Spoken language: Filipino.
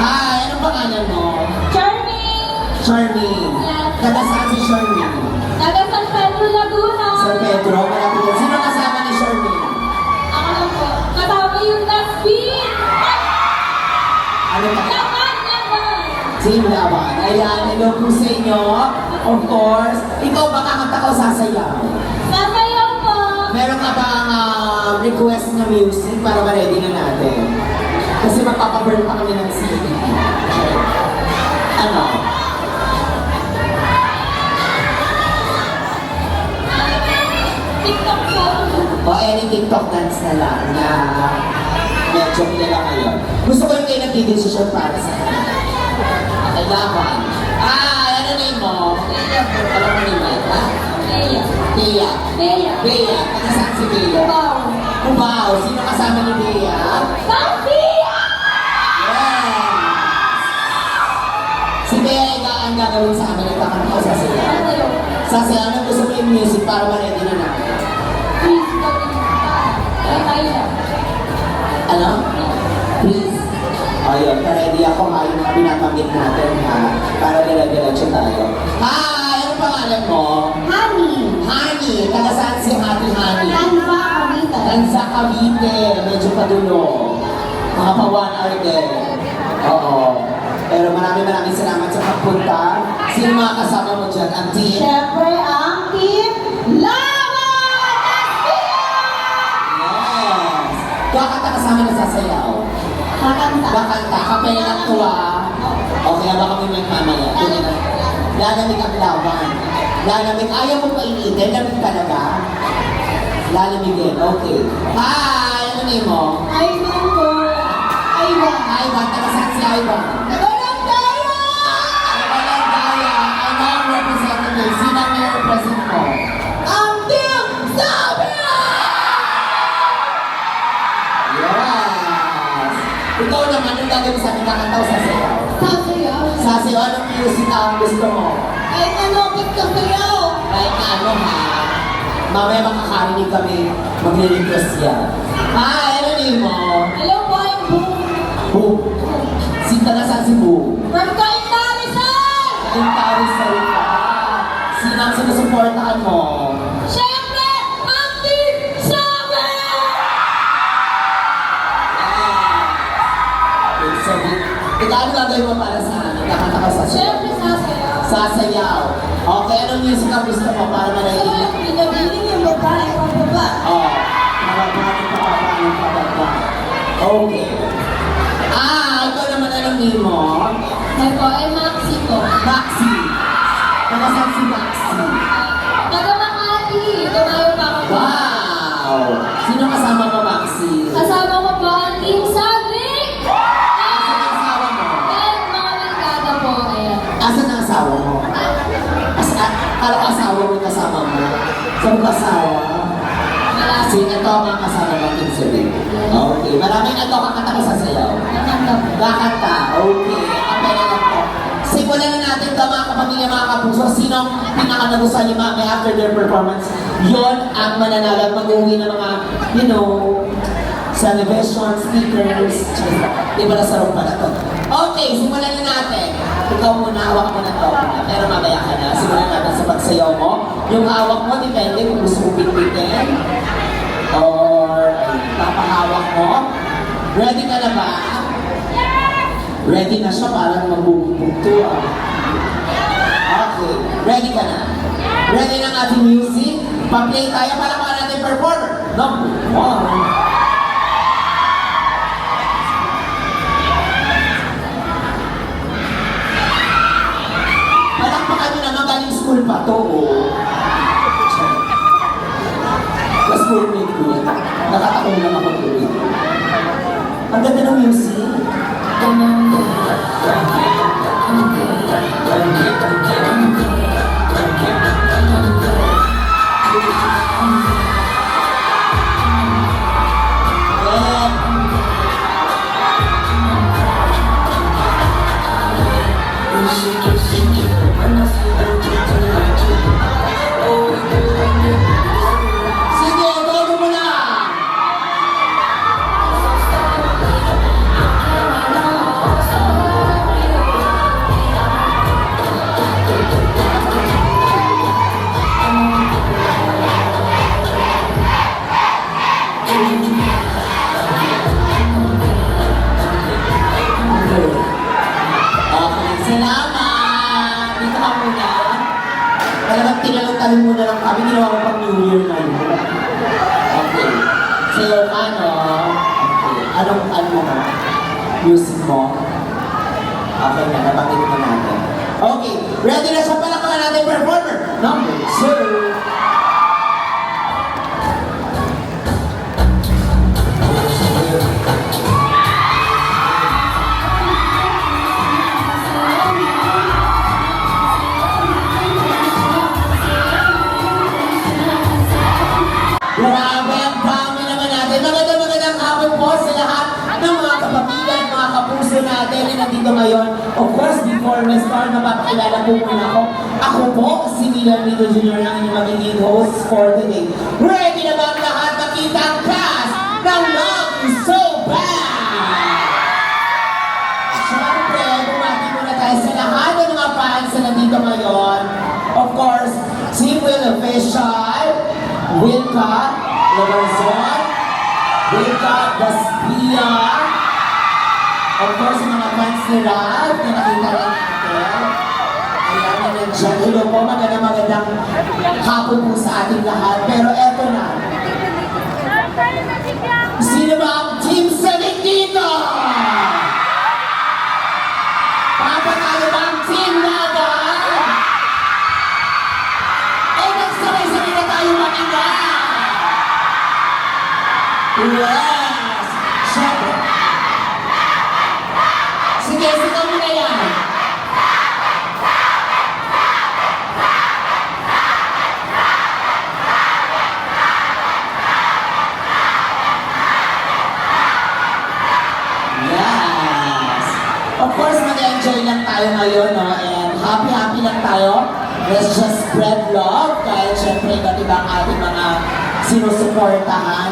Hi, anong pangalan mo? Charming! Charming. Taga saan si Charming? Taga San Pedro, Laguna! San Pedro, malapit yan. Sino kasama ni Charming? Ako lang po. Kasama yung Dasbin! Ano ka? Laban! Laban! Team Laban. Ayan, hello po sa inyo. Of course. Ikaw ba kakanta ka o sasayaw? Sasayaw po! Meron ka bang request na music para ma-ready na natin? Kasi magpapaburn pa kami ng CD. Ano? TikTok po! O any TikTok dance na lang na medyo kilala kayo. Gusto ko yung kayo nagdidesisyon para sa akin. Kailangan. Ano name mo? Alam mo ni Mike, ha? Leia! Bea. Leia! Bea. Taga saan si Bea? Wow! Cubao. Sino kasama ni Bea? Sophia! Yes! Si Bea ang gagawin sa amin. Nagkakanta ko sa sila. Sasayaw! Sasayaw na gusto ko yung music para ma-ready na natin. Please, gawin mo. Tayo lang. Ano? Please. Ayun, ready ako ha, yung mga binabanggit natin ha, para dala-diretso tayo. Hi! Ano pangalan mo? Honey! Honey! Taga saan si Honey? Tanza, Cavite. Tanza, Cavite. Medyo padulo. Mga pa 1 hour din. Oo. Pero maraming salamat sa pagpunta. Sino mga kasama mo dyan? Ang team? Siyempre, ang team Laban! Yes! Kakanta kasama na sasayaw. Kakanta. Kakanta, kapay ng tuwa. Okay, habang kami may mamaya. Lalamig ang laban. Lalamig, ayaw mo pa initin, lamig talaga. Lalamigin, okay. Hi! Ano name mo? Ivan po. Ivan. Ivan, taga saan si Ivan? Barangaya! Barangaya, ang mga representative. Sino ang represent mo? Ang team Sabia! Yes! Ikaw naman, ang gagawin sa akin kakanta o sasayaw? Sasayaw. Sasayaw, anong music ang gusto mo? Kahit ano, ba't kasayaw? Kahit ano ha, mamaya makakarinig kami magre-request yan. Hi, ano name mo? Hello po, I'm Boom. Boom. Si taga saan si Boom? From Kainta, Rizal! Yung tawag sa ka. Sino ang sinusuportahan mo? Siyempre, ang team Sabia! Okay, so, ikaw ano gagawin mo para sa akin? Kakanta ka sa Siyempre, sasayaw. sasayaw. Okay, anong music ang gusto mo para Kaya, marinig? pinabiling yung babae o baba. Oh, nakapagod pa ng pababa. Okay. Ikaw naman anong name mo? Ako ay Maxi po. Maxi. Taga saan si Maxi? Taga Makati. Tumayo pa ako. Wow! Sino kasama mo, Maxi? Kasama ko po ang team Sabik! Asan ang asawa mo? And mga barkada po. Ayan. Asan ang asawa mo? Kala ko asawa mo yung kasama mo. Saan mo asawa? Malapit. Sino ito ang mga kasama mo, Team Sabik? Okay. Maraming ito kakanta ka sa sayaw. Nakanta po. Kakanta. Okay. Kapela lang po. Simulan na natin ito mga kapamilya, mga kapuso. Sino ang pinaka-nagustuhan ni Mami after their performance? Yon ang mananalo at mag-uwi ng mga, you know, celebration, stickers. Iba na sarong pala to. Okay, simulan na natin. Ikaw muna, hawak mo na to. Pero mamaya ka na. Simulan natin sa pagsayaw mo. Yung hawak mo, depende kung gusto mo bitbitin. Or papahawak mo. Ready ka na ba? Ready na siya, parang magbubugto ah. Okay, ready ka na? Ready na ang ating music? Pa-play tayo para mga natin performer. Number 1. Palakpakan nyo naman, galing school pa to, oh. Ka-schoolmate ko yan. Nakatakong lang ako tuloy. Ang ganda ng music. Sige, todo mo na! music mo. Okay na, nabanggit na natin. Okay, ready na siya pala mga natin performer. Number 2. Grabe, ang dami naman natin. Magandang hapon po sa lahat ng mga kapamilya, mga kapuso natin na nandito ngayon. Of course, before we start, mapapakilala po muna ako. Ako po, si Milan Mito Jr. ang inyong magiging host for today. Ready na ba ang lahat makita ang cast ng Love is So Bad? Siyempre, bumati muna tayo sa lahat ng mga fans na nandito ngayon. Of course, si Will Official, Wilka Lobarzon, Wilka Gaspia, of course, yung mga fans ni Ralph na nakita lang natin. Ayan na nandiyan. Hello po, magandang hapon po sa ating lahat. Pero eto na. Sino ba ang team Salig dito? Papatalo ba ang team laban? O nagsabay-sabay na tayo makinig? Yes! Siyempre. Sige, sigaw mo na yan. Yes! Of course, mag-enjoy lang tayo ngayon, no? And happy-happy lang tayo. Let's just spread love. Kahit syempre, iba't ibang ating mga sinusuportahan.